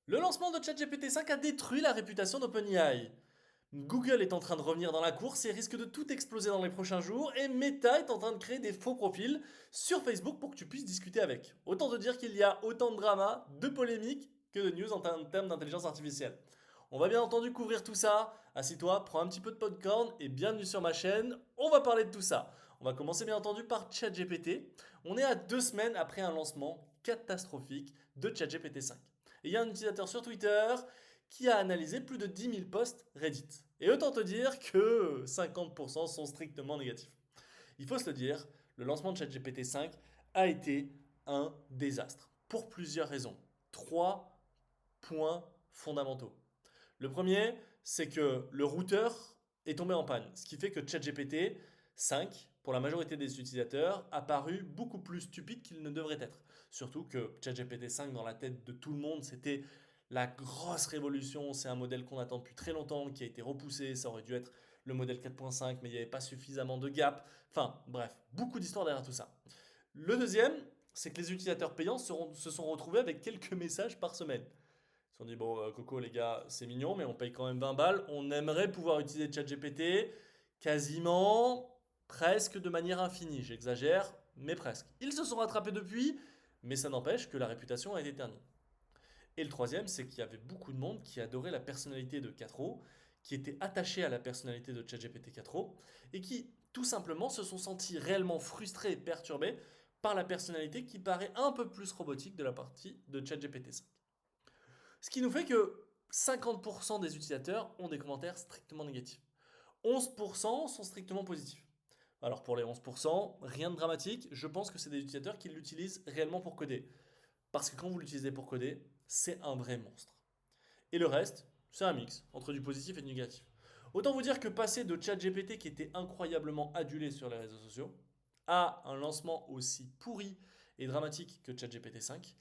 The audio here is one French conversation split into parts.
Le lancement de ChatGPT 5 a détruit la réputation d'OpenAI. Google est en train de revenir dans la course et risque de tout exploser dans les prochains jours, et Meta est en train de créer des faux profils sur Facebook pour que tu puisses discuter avec. Autant te dire qu'il y a autant de drama, de polémiques que de news en termes d'intelligence artificielle. On va bien entendu couvrir tout ça. Assis-toi, prends un petit peu de popcorn et bienvenue sur ma chaîne. On va parler de tout ça. On va commencer bien entendu par ChatGPT. On est à 2 semaines après un lancement catastrophique de ChatGPT 5. Et il y a un utilisateur sur Twitter qui a analysé plus de 10 000 posts Reddit. Et autant te dire que 50% sont strictement négatifs. Il faut se le dire, le lancement de ChatGPT 5 a été un désastre. Pour plusieurs raisons. Trois points fondamentaux. Le premier, c'est que le routeur est tombé en panne, ce qui fait que ChatGPT 5, pour la majorité des utilisateurs, a paru beaucoup plus stupide qu'il ne devrait être. Surtout que ChatGPT 5, dans la tête de tout le monde, c'était la grosse révolution. C'est un modèle qu'on attend depuis très longtemps, qui a été repoussé. Ça aurait dû être le modèle 4.5, mais il n'y avait pas suffisamment de gap. Enfin, bref, beaucoup d'histoires derrière tout ça. Le deuxième, c'est que les utilisateurs payants se sont retrouvés avec quelques messages par semaine. Ils se sont dit, bon, Coco, les gars, c'est mignon, mais on paye quand même 20 balles. On aimerait pouvoir utiliser ChatGPT quasiment, presque de manière infinie. J'exagère, mais presque. Ils se sont rattrapés depuis, mais ça n'empêche que la réputation a été ternie. Et le troisième, c'est qu'il y avait beaucoup de monde qui adorait la personnalité de 4O, qui était attaché à la personnalité de ChatGPT 4O, et qui, tout simplement, se sont sentis réellement frustrés et perturbés par la personnalité qui paraît un peu plus robotique de la partie de ChatGPT 5. Ce qui nous fait que 50% des utilisateurs ont des commentaires strictement négatifs. 11% sont strictement positifs. Alors pour les 11%, rien de dramatique, je pense que c'est des utilisateurs qui l'utilisent réellement pour coder. Parce que quand vous l'utilisez pour coder, c'est un vrai monstre. Et le reste, c'est un mix entre du positif et du négatif. Autant vous dire que passer de ChatGPT qui était incroyablement adulé sur les réseaux sociaux à un lancement aussi pourri et dramatique que ChatGPT 5,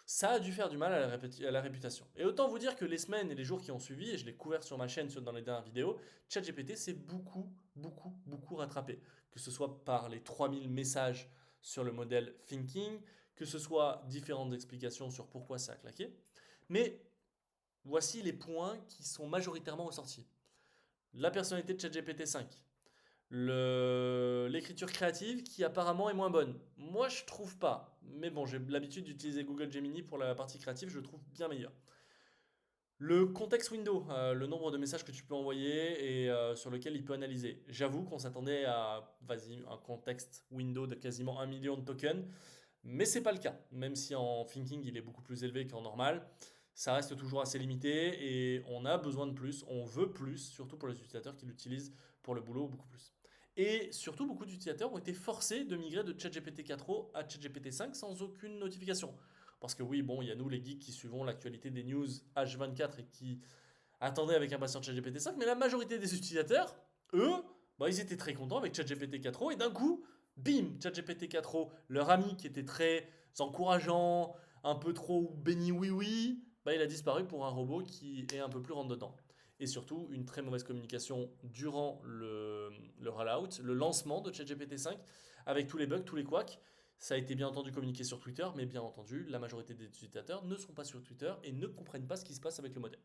ça a dû faire du mal à la réputation. Et autant vous dire que les semaines et les jours qui ont suivi, et je l'ai couvert sur ma chaîne dans les dernières vidéos, ChatGPT s'est beaucoup rattrapé. Que ce soit par les 3000 messages sur le modèle Thinking, que ce soit différentes explications sur pourquoi ça a claqué. Mais voici les points qui sont majoritairement ressortis. La personnalité de ChatGPT 5, l'écriture créative qui apparemment est moins bonne. Moi, je trouve pas. Mais bon, j'ai l'habitude d'utiliser Google Gemini pour la partie créative, je le trouve bien meilleur. Le contexte window, le nombre de messages que tu peux envoyer et sur lequel il peut analyser. J'avoue qu'on s'attendait à vas-y, un contexte window de quasiment 1 million de tokens, mais c'est pas le cas. Même si en thinking il est beaucoup plus élevé qu'en normal, ça reste toujours assez limité et on a besoin de plus, on veut plus, surtout pour les utilisateurs qui l'utilisent pour le boulot beaucoup plus. Et surtout, beaucoup d'utilisateurs ont été forcés de migrer de ChatGPT 4o à ChatGPT 5 sans aucune notification. Parce que oui, bon, il y a nous les geeks qui suivons l'actualité des news H24 et qui attendaient avec impatience ChatGPT 5, mais la majorité des utilisateurs, eux, bah, ils étaient très contents avec ChatGPT 4o et d'un coup, bim, ChatGPT 4o, leur ami qui était très encourageant, un peu trop béni oui oui, bah, il a disparu pour un robot qui est un peu plus rentre dedans. Et surtout, une très mauvaise communication durant le rollout, le lancement de ChatGPT 5, avec tous les bugs, tous les couacs. Ça a été bien entendu communiqué sur Twitter, mais bien entendu, la majorité des utilisateurs ne sont pas sur Twitter et ne comprennent pas ce qui se passe avec le modèle.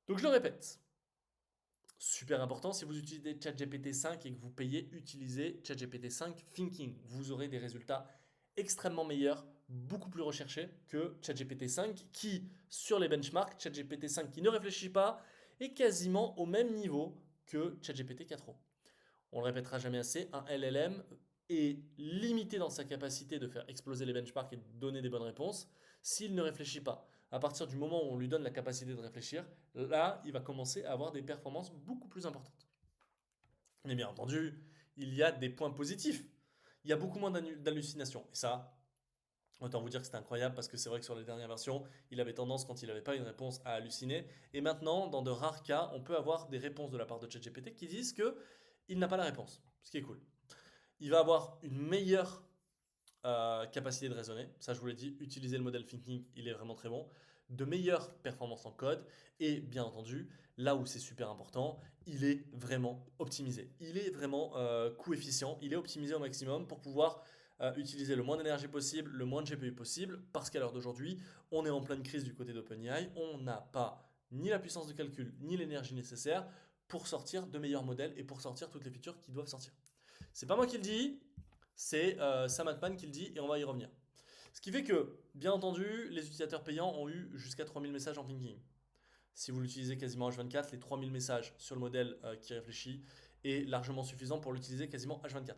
Donc je le répète, super important, si vous utilisez ChatGPT 5 et que vous payez, utilisez ChatGPT 5 Thinking. Vous aurez des résultats extrêmement meilleurs, beaucoup plus recherchés que ChatGPT 5 qui, sur les benchmarks, ChatGPT 5 qui ne réfléchit pas, est quasiment au même niveau que ChatGPT 4o. On le répétera jamais assez, un LLM est limité dans sa capacité de faire exploser les benchmarks et de donner des bonnes réponses s'il ne réfléchit pas. À partir du moment où on lui donne la capacité de réfléchir, là, il va commencer à avoir des performances beaucoup plus importantes. Mais bien entendu, il y a des points positifs. Il y a beaucoup moins d'hallucinations. Et ça, autant vous dire que c'était incroyable parce que c'est vrai que sur les dernières versions, il avait tendance, quand il n'avait pas une réponse, à halluciner. Et maintenant, dans de rares cas, on peut avoir des réponses de la part de ChatGPT qui disent que il n'a pas la réponse, ce qui est cool. Il va avoir une meilleure capacité de raisonner, ça je vous l'ai dit, utiliser le modèle thinking, il est vraiment très bon, de meilleures performances en code, et bien entendu, là où c'est super important, il est vraiment optimisé. Il est vraiment coût efficient, il est optimisé au maximum pour pouvoir utiliser le moins d'énergie possible, le moins de GPU possible, parce qu'à l'heure d'aujourd'hui, on est en pleine crise du côté d'OpenAI, on n'a pas ni la puissance de calcul, ni l'énergie nécessaire pour sortir de meilleurs modèles et pour sortir toutes les features qui doivent sortir. C'est pas moi qui le dis, c'est Sam Altman qui le dit et on va y revenir. Ce qui fait que, bien entendu, les utilisateurs payants ont eu jusqu'à 3000 messages en thinking. Si vous l'utilisez quasiment H24, les 3000 messages sur le modèle qui réfléchit est largement suffisant pour l'utiliser quasiment H24.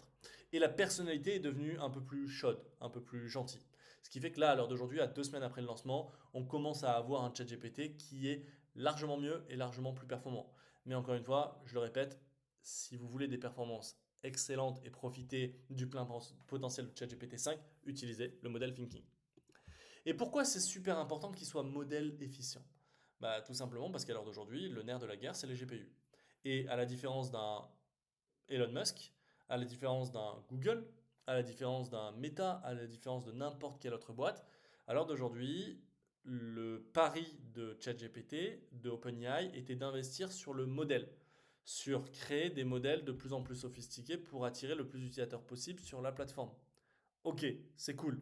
Et la personnalité est devenue un peu plus chaude, un peu plus gentille. Ce qui fait que là, à l'heure d'aujourd'hui, à 2 semaines après le lancement, on commence à avoir un chat GPT qui est largement mieux et largement plus performant. Mais encore une fois, je le répète, si vous voulez des performances excellentes et profiter du plein potentiel de ChatGPT 5, utilisez le modèle Thinking. Et pourquoi c'est super important qu'il soit modèle efficient? Bah, tout simplement parce qu'à l'heure d'aujourd'hui, le nerf de la guerre, c'est les GPU. Et à la différence d'un Elon Musk, à la différence d'un Google, à la différence d'un Meta, à la différence de n'importe quelle autre boîte, à l'heure d'aujourd'hui, le pari de ChatGPT, de OpenAI, était d'investir sur le modèle, sur créer des modèles de plus en plus sophistiqués pour attirer le plus d'utilisateurs possible sur la plateforme. Ok, c'est cool.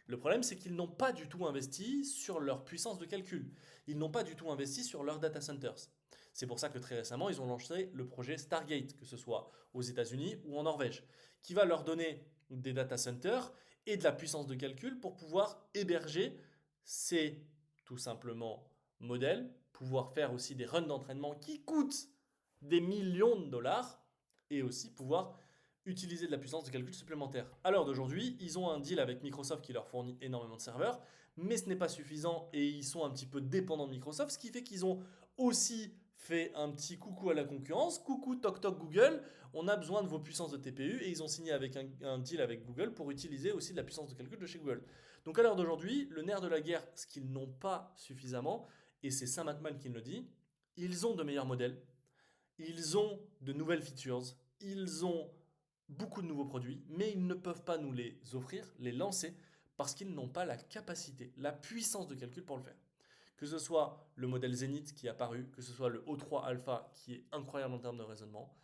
Le problème, c'est qu'ils n'ont pas du tout investi sur leur puissance de calcul. Ils n'ont pas du tout investi sur leurs data centers. C'est pour ça que très récemment, ils ont lancé le projet Stargate, que ce soit aux États-Unis ou en Norvège, qui va leur donner des data centers et de la puissance de calcul pour pouvoir héberger ces, tout simplement, modèles, pouvoir faire aussi des runs d'entraînement qui coûtent des millions de dollars et aussi pouvoir utiliser de la puissance de calcul supplémentaire. À l'heure d'aujourd'hui, ils ont un deal avec Microsoft qui leur fournit énormément de serveurs, mais ce n'est pas suffisant et ils sont un petit peu dépendants de Microsoft, ce qui fait qu'ils ont aussi fait un petit coucou à la concurrence. Coucou toc toc Google, on a besoin de vos puissances de TPU et ils ont signé avec un deal avec Google pour utiliser aussi de la puissance de calcul de chez Google. Donc à l'heure d'aujourd'hui, le nerf de la guerre, ce qu'ils n'ont pas suffisamment, et c'est Sam Altman qui le dit, ils ont de meilleurs modèles, ils ont de nouvelles features, ils ont beaucoup de nouveaux produits, mais ils ne peuvent pas nous les offrir, les lancer, parce qu'ils n'ont pas la capacité, la puissance de calcul pour le faire. Que ce soit le modèle Zenith qui est apparu, que ce soit le O3 Alpha qui est incroyable en termes de raisonnement,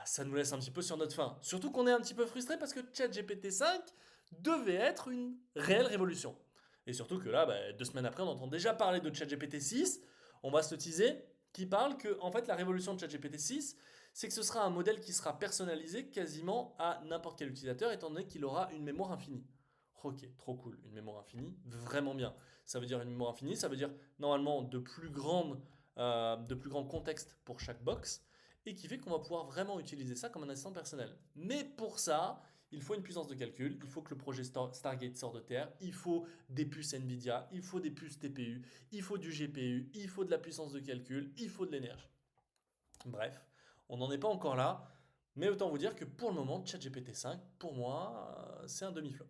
ça nous laisse un petit peu sur notre faim. Surtout qu'on est un petit peu frustré parce que ChatGPT 5 devait être une réelle révolution. Et surtout que là, 2 semaines après, on entend déjà parler de ChatGPT 6. On va se le teaser, qui parle que en fait la révolution de ChatGPT 6, c'est que ce sera un modèle qui sera personnalisé quasiment à n'importe quel utilisateur, étant donné qu'il aura une mémoire infinie. Ok, trop cool, une mémoire infinie, vraiment bien. Ça veut dire une mémoire infinie, ça veut dire normalement de plus grands contextes pour chaque box et qui fait qu'on va pouvoir vraiment utiliser ça comme un assistant personnel. Mais pour ça, il faut une puissance de calcul, il faut que le projet Stargate sorte de terre, il faut des puces Nvidia, il faut des puces TPU, il faut du GPU, il faut de la puissance de calcul, il faut de l'énergie. Bref, on n'en est pas encore là, mais autant vous dire que pour le moment, ChatGPT 5, pour moi, c'est un demi-flop.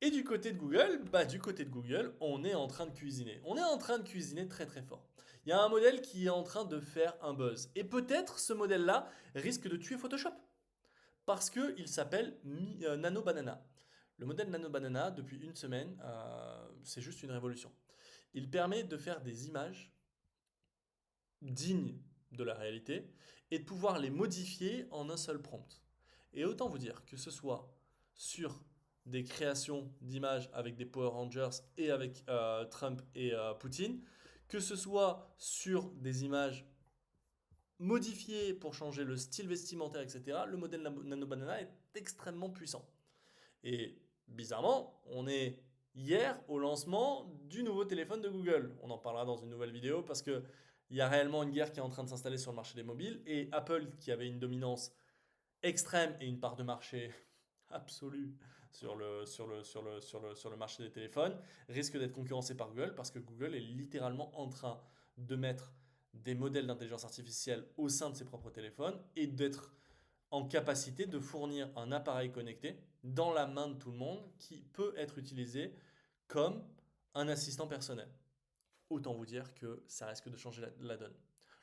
Et du côté de Google, on est en train de cuisiner. On est en train de cuisiner très très fort. Il y a un modèle qui est en train de faire un buzz. Et peut-être ce modèle-là risque de tuer Photoshop. Parce qu'il s'appelle Nano Banana. Le modèle Nano Banana, depuis une semaine, c'est juste une révolution. Il permet de faire des images dignes de la réalité et de pouvoir les modifier en un seul prompt. Et autant vous dire que ce soit sur des créations d'images avec des Power Rangers et avec Trump et Poutine, que ce soit sur des images modifiées pour changer le style vestimentaire, etc., le modèle Nano Banana est extrêmement puissant. Et bizarrement, on est hier au lancement du nouveau téléphone de Google. On en parlera dans une nouvelle vidéo parce que il y a réellement une guerre qui est en train de s'installer sur le marché des mobiles et Apple, qui avait une dominance extrême et une part de marché absolue sur le marché des téléphones, risque d'être concurrencé par Google parce que Google est littéralement en train de mettre des modèles d'intelligence artificielle au sein de ses propres téléphones et d'être en capacité de fournir un appareil connecté dans la main de tout le monde qui peut être utilisé comme un assistant personnel. Autant vous dire que ça risque de changer la donne.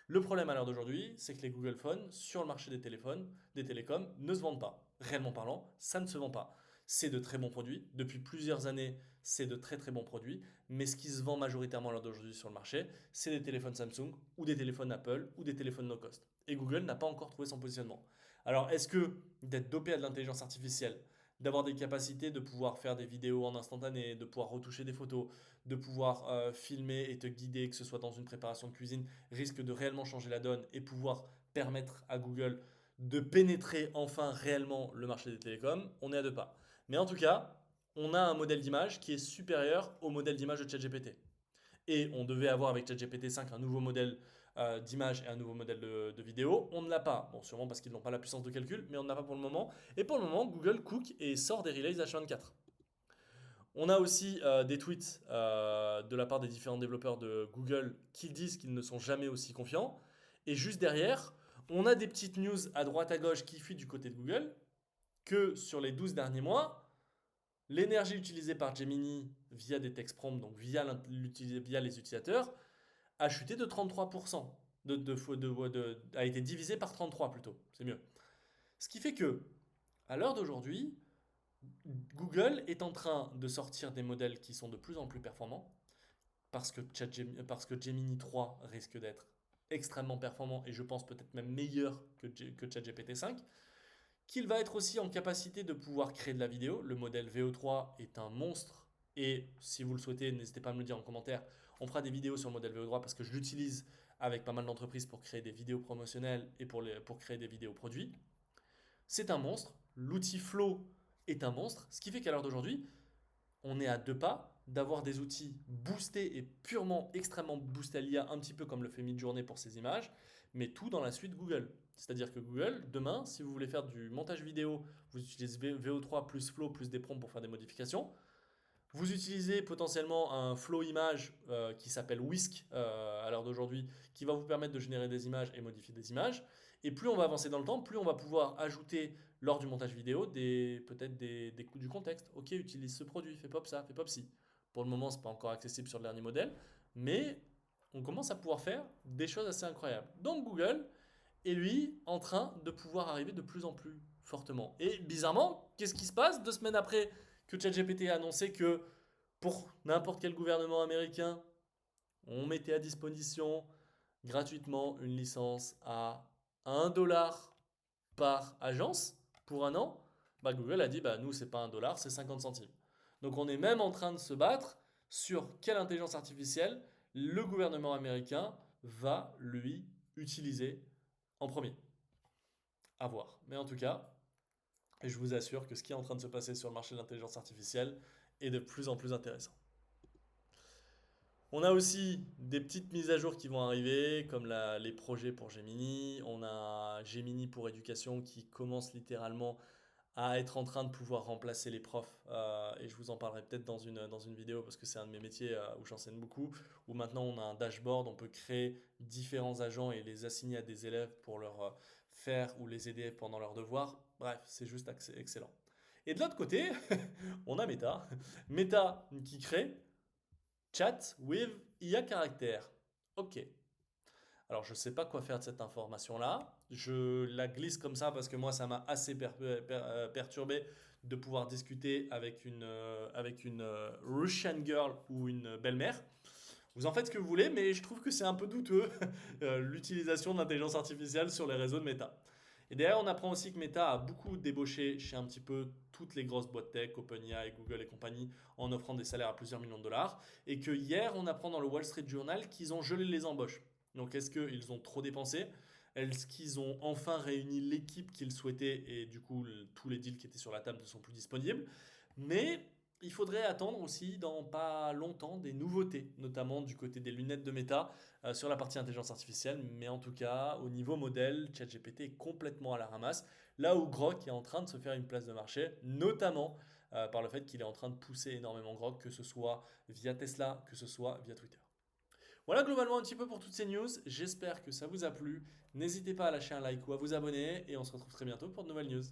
Le problème à l'heure d'aujourd'hui, c'est que les Google Phones sur le marché des téléphones, des télécoms, ne se vendent pas. Réellement parlant, ça ne se vend pas. C'est de très bons produits. Depuis plusieurs années, c'est de très très bons produits. Mais ce qui se vend majoritairement à l'heure d'aujourd'hui sur le marché, c'est des téléphones Samsung ou des téléphones Apple ou des téléphones no cost. Et Google n'a pas encore trouvé son positionnement. Alors, est-ce que d'être dopé à de l'intelligence artificielle, d'avoir des capacités de pouvoir faire des vidéos en instantané, de pouvoir retoucher des photos, de pouvoir filmer et te guider, que ce soit dans une préparation de cuisine, risque de réellement changer la donne et pouvoir permettre à Google de pénétrer enfin réellement le marché des télécoms? On est à deux pas. Mais en tout cas, on a un modèle d'image qui est supérieur au modèle d'image de ChatGPT. Et on devait avoir avec ChatGPT 5 un nouveau modèle d'image et un nouveau modèle de vidéo. On ne l'a pas. Bon, sûrement parce qu'ils n'ont pas la puissance de calcul, mais on ne l'a pas pour le moment. Et pour le moment, Google cook et sort des relays H24. On a aussi des tweets de la part des différents développeurs de Google qui disent qu'ils ne sont jamais aussi confiants. Et juste derrière, on a des petites news à droite à gauche qui fuient du côté de Google que sur les 12 derniers mois, l'énergie utilisée par Gemini via des text prompts, donc via les utilisateurs, a chuté de 33%. A été divisé par 33 plutôt, c'est mieux. Ce qui fait que, à l'heure d'aujourd'hui, Google est en train de sortir des modèles qui sont de plus en plus performants, parce que Gemini 3 risque d'être extrêmement performant et je pense peut-être même meilleur que ChatGPT 5, qu'il va être aussi en capacité de pouvoir créer de la vidéo. Le modèle VO3 est un monstre et si vous le souhaitez, n'hésitez pas à me le dire en commentaire. On fera des vidéos sur le modèle VO3 parce que je l'utilise avec pas mal d'entreprises pour créer des vidéos promotionnelles et pour créer des vidéos produits. C'est un monstre. L'outil Flow est un monstre. Ce qui fait qu'à l'heure d'aujourd'hui, on est à deux pas d'avoir des outils boostés et purement, extrêmement boostés à l'IA, un petit peu comme le fait Midjourney pour ses images, mais tout dans la suite Google. C'est-à-dire que Google, demain, si vous voulez faire du montage vidéo, vous utilisez VO3 plus Flow plus des prompts pour faire des modifications. Vous utilisez potentiellement un flow image qui s'appelle Whisk à l'heure d'aujourd'hui, qui va vous permettre de générer des images et modifier des images. Et plus on va avancer dans le temps, plus on va pouvoir ajouter lors du montage vidéo peut-être du contexte. Ok, utilise ce produit, fais pop ça, fais pop ci. Pour le moment, ce n'est pas encore accessible sur le dernier modèle, mais on commence à pouvoir faire des choses assez incroyables. Donc Google est lui en train de pouvoir arriver de plus en plus fortement. Et bizarrement, qu'est-ce qui se passe 2 semaines après que ChatGPT a annoncé que pour n'importe quel gouvernement américain, on mettait à disposition gratuitement une licence à 1 $ par agence pour un an. Bah Google a dit bah nous c'est pas 1 $, c'est 50 centimes. Donc on est même en train de se battre sur quelle intelligence artificielle le gouvernement américain va lui utiliser en premier. À voir. Mais en tout cas, je vous assure que ce qui est en train de se passer sur le marché de l'intelligence artificielle est de plus en plus intéressant. On a aussi des petites mises à jour qui vont arriver, comme les projets pour Gemini. On a Gemini pour éducation qui commence littéralement à être en train de pouvoir remplacer les profs. Et je vous en parlerai peut-être dans une vidéo parce que c'est un de mes métiers où j'enseigne beaucoup. Où maintenant on a un dashboard, on peut créer différents agents et les assigner à des élèves pour leur faire ou les aider pendant leurs devoirs. Bref, c'est juste excellent. Et de l'autre côté, on a Meta. Meta qui crée Chat with IA caractère. Ok. Alors je ne sais pas quoi faire de cette information-là. Je la glisse comme ça parce que moi ça m'a assez perturbé de pouvoir discuter avec une Russian girl ou une belle-mère. Vous en faites ce que vous voulez, mais je trouve que c'est un peu douteux l'utilisation de l'intelligence artificielle sur les réseaux de Meta. Et derrière, on apprend aussi que Meta a beaucoup débauché chez un petit peu toutes les grosses boîtes tech, OpenAI, Google et compagnie, en offrant des salaires à plusieurs millions de dollars. Et que hier, on apprend dans le Wall Street Journal qu'ils ont gelé les embauches. Donc est-ce qu'ils ont trop dépensé? Est-ce qu'ils ont enfin réuni l'équipe qu'ils souhaitaient et du coup tous les deals qui étaient sur la table ne sont plus disponibles? Mais il faudrait attendre aussi dans pas longtemps des nouveautés, notamment du côté des lunettes de Meta sur la partie intelligence artificielle. Mais en tout cas, au niveau modèle, ChatGPT est complètement à la ramasse. Là où Grok est en train de se faire une place de marché, notamment par le fait qu'il est en train de pousser énormément Grok, que ce soit via Tesla, que ce soit via Twitter. Voilà globalement un petit peu pour toutes ces news. J'espère que ça vous a plu. N'hésitez pas à lâcher un like ou à vous abonner et on se retrouve très bientôt pour de nouvelles news.